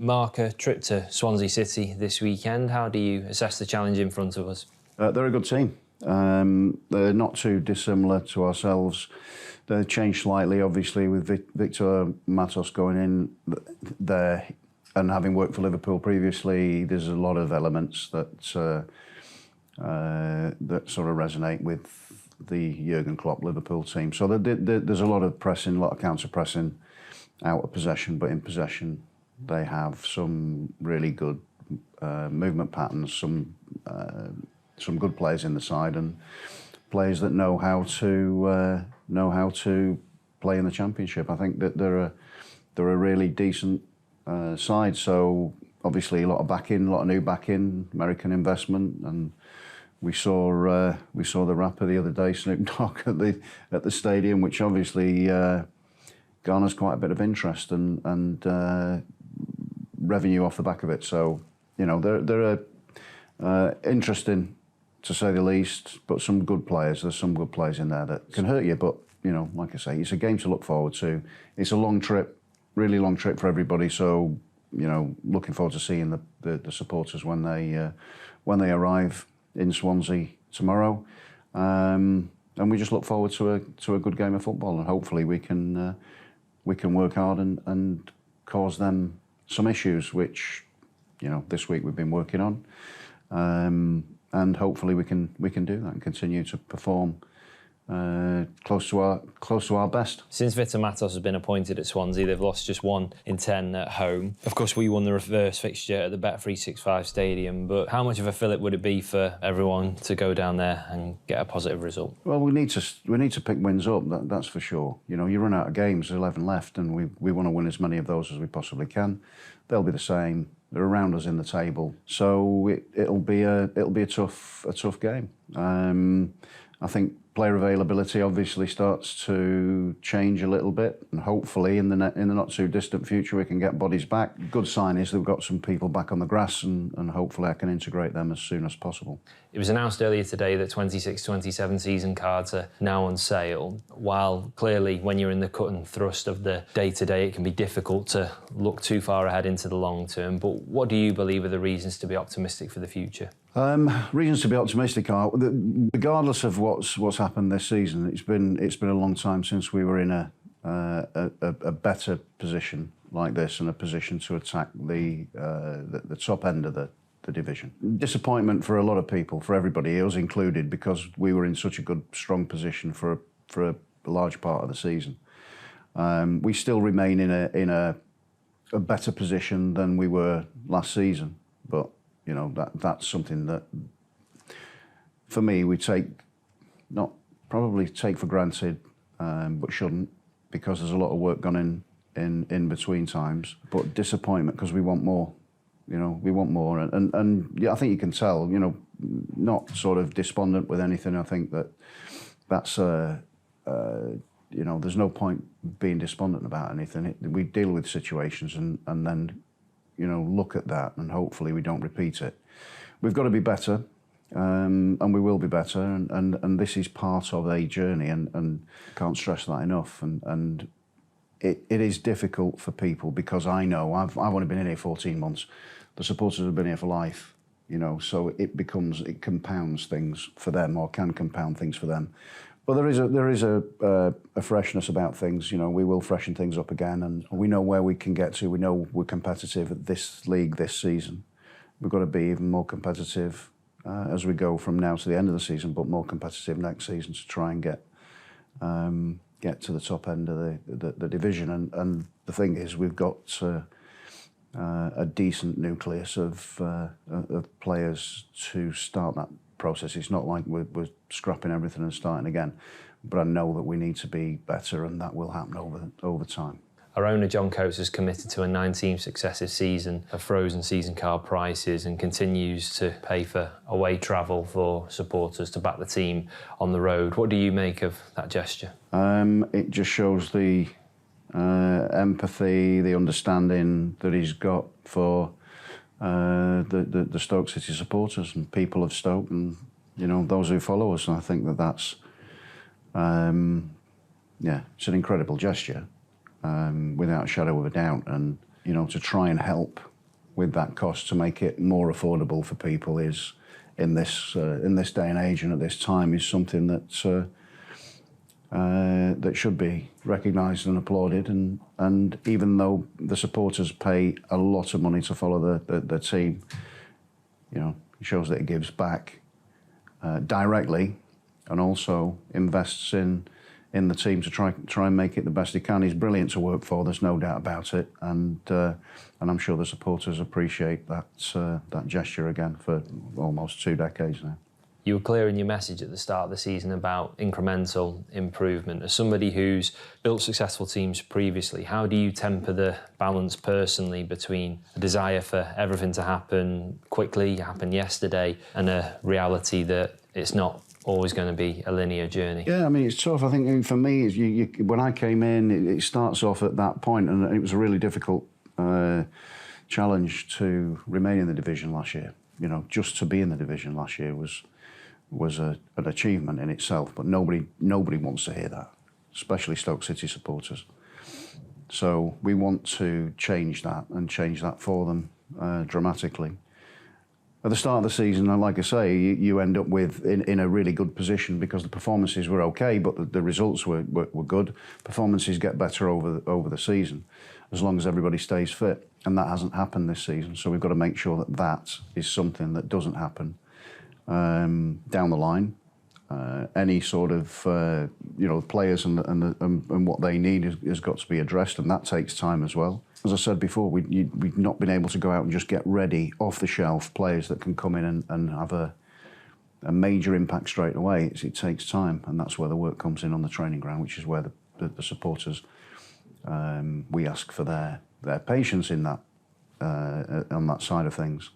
Marko, trip to Swansea City this weekend. How do you assess the challenge in front of us? They're a good team. They're not too dissimilar to ourselves. They've changed slightly, obviously, with Viktor Matthews going in there and having worked for Liverpool previously. There's a lot of elements that sort of resonate with the Jurgen Klopp Liverpool team. So there's a lot of pressing, a lot of counter-pressing out of possession, but in possession they have some really good movement patterns, some good players in the side, and players that know how to play in the Championship. I think that they're a really decent side. So obviously a lot of backing, a lot of new backing, American investment, and we saw the rapper the other day, Snoop Dogg, at the stadium, which obviously garners quite a bit of interest and revenue off the back of it. So they're interesting, to say the least, but some good players. There's some good players in there that can hurt you, but like I say, it's a game to look forward to. It's a long trip, really long trip for everybody. So looking forward to seeing the supporters when they arrive in Swansea tomorrow, and we just look forward to a good game of football, and hopefully we can work hard and cause them some issues, which this week we've been working on. And hopefully we can do that and continue to perform close to our best. Since Viktor Matthews has been appointed at Swansea, they've lost just 1 in 10 at home. Of course, we won the reverse fixture at the Bet365 Stadium, but how much of a fillip would it be for everyone to go down there and get a positive result? Well, we need to pick wins up. That's for sure. You run out of games, there's 11 left, and we want to win as many of those as we possibly can. They'll be the same. They're around us in the table, so it'll be a tough game. I think player availability obviously starts to change a little bit, and hopefully in the not too distant future we can get bodies back. Good sign is that we've got some people back on the grass, and hopefully I can integrate them as soon as possible. It was announced earlier today that 26-27 season cards are now on sale. While clearly when you're in the cut and thrust of the day-to-day it can be difficult to look too far ahead into the long term, but what do you believe are the reasons to be optimistic for the future? Reasons to be optimistic are, regardless of what's happened this season, it's been a long time since we were in a better position like this, and a position to attack the top end of the division. Disappointment for a lot of people, for everybody, us included, because we were in such a good, strong position for a large part of the season. We still remain in a better position than we were last season, but that's something that, for me, we probably take for granted, but shouldn't, because there's a lot of work gone in between times. But disappointment, because we want more. We want more, and yeah, I think you can tell. Not sort of despondent with anything. I think that's there's no point being despondent about anything. We deal with situations and then look at that, and hopefully we don't repeat it. We've got to be better, and we will be better, and this is part of a journey, and can't stress that enough. And it is difficult for people, because I know I've only been in here 14 months. The supporters have been here for life, so it compounds things for them, or can compound things for them. But there is a freshness about things. We will freshen things up again, and we know where we can get to. We know we're competitive at this league this season. We've got to be even more competitive as we go from now to the end of the season, but more competitive next season to try and get to the top end of the division. And the thing is, we've got a decent nucleus of players to start that process. It's not like we're scrapping everything and starting again, but I know that we need to be better, and that will happen over time. Our owner John Coates has committed to a 19th successive season of frozen season card prices, and continues to pay for away travel for supporters to back the team on the road. What do you make of that gesture? It just shows the empathy, the understanding that he's got for the Stoke City supporters and people of Stoke, and those who follow us. And I think that's it's an incredible gesture, without a shadow of a doubt. And you know, to try and help with that cost to make it more affordable for people is, in this day and age and at this time, is something that that should be recognised and applauded. And even though the supporters pay a lot of money to follow the team, you know, it shows that it gives back directly, and also invests in the team to try and make it the best it can. He's brilliant to work for. There's no doubt about it, and I'm sure the supporters appreciate that gesture again for almost 2 decades now. You were clear in your message at the start of the season about incremental improvement. As somebody who's built successful teams previously, how do you temper the balance personally between a desire for everything to happen quickly, happen yesterday, and a reality that it's not always going to be a linear journey? Yeah, I mean, it's tough. I think for me, when I came in, it starts off at that point, and it was a really difficult challenge to remain in the division last year. You know, just to be in the division last year was an achievement in itself, but nobody wants to hear that, especially Stoke City supporters. So we want to change that and change that for them dramatically. At the start of the season, and like I say, you end up with in a really good position because the performances were okay, but the results were good. Performances get better over the season as long as everybody stays fit, and that hasn't happened this season. So we've got to make sure that that is something that doesn't happen down the line. Any sort of you know, players and what they need has got to be addressed, and that takes time as well. As I said before, we've not been able to go out and just get ready off-the-shelf players that can come in and have a major impact straight away. It takes time, and that's where the work comes in on the training ground, which is where the supporters, we ask for their patience in that on that side of things,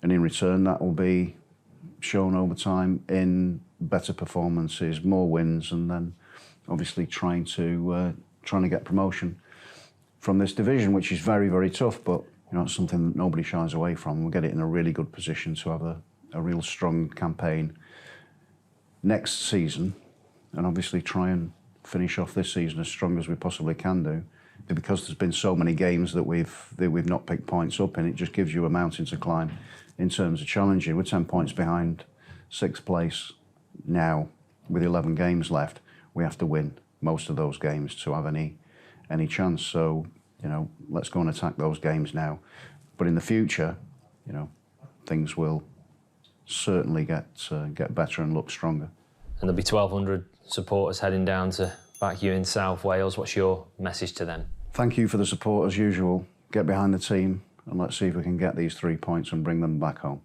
and in return that will be shown over time in better performances, more wins, and then obviously trying to get promotion from this division, which is very, very tough, but you know, it's something that nobody shies away from. We'll get it in a really good position to have a real strong campaign next season, and obviously try and finish off this season as strong as we possibly can do. Because there's been so many games that we've not picked points up in, it just gives you a mountain to climb in terms of challenging. We're 10 points behind 6th place now with 11 games left. We have to win most of those games to have any chance. So, you know, let's go and attack those games now. But in the future, you know, things will certainly get better and look stronger. And there'll be 1,200 supporters heading down to back you in South Wales. What's your message to them? Thank you for the support as usual. Get behind the team, and let's see if we can get these 3 points and bring them back home.